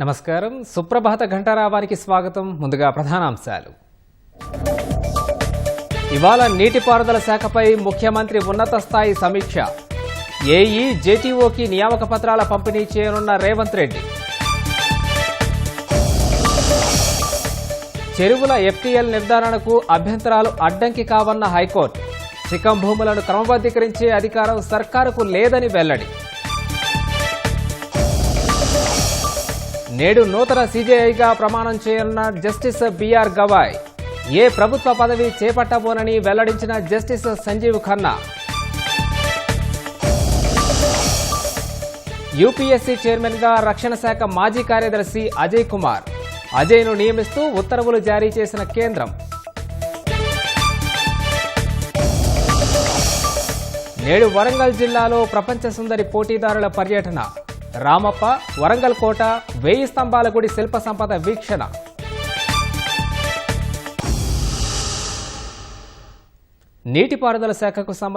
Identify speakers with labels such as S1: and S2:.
S1: నమస్కారం. సుప్రభాత ఘంటారావానికి స్వాగతం. ముందుగా ప్రధానాంశాలు. ఇవాళ నీటిపారుదల శాఖపై ముఖ్యమంత్రి ఉన్నత స్థాయి సమీక్ష. ఏఈ, జేటీఓకి నియామక పత్రాల పంపిణీ చేయనున్న రేవంత్ రెడ్డి. చెరువుల ఎఫ్టీఎల్ నిర్ధారణకు అభ్యంతరాలు అడ్డంకి కావన్న హైకోర్టు. సికం భూములను క్రమబద్ధీకరించే అధికారం సర్కారుకు లేదని వెల్లడి. నేడు నూతన సీజేఐగా ప్రమాణం చేయనున్న జస్టిస్ బిఆర్ గవాయ్. ఏ ప్రభుత్వ పదవి చేపట్టబోనని వెల్లడించిన జస్టిస్ సంజీవ్ ఖన్నా. యూపీఎస్సీ చైర్మన్గా రక్షణ శాఖ మాజీ కార్యదర్శి అజయ్ కుమార్. అజయ్ను నియమిస్తూ ఉత్తర్వులు జారీ చేసిన కేంద్రం. నేడు వరంగల్ జిల్లాలో ప్రపంచ సుందరి పోటీదారుల పర్యటన. రామప్ప, వరంగల్ కోట, 1000 స్తంభాల గుడి శిల్ప సంపద వీక్షణ. నీటిపారుదల శాఖకు సంబంధించి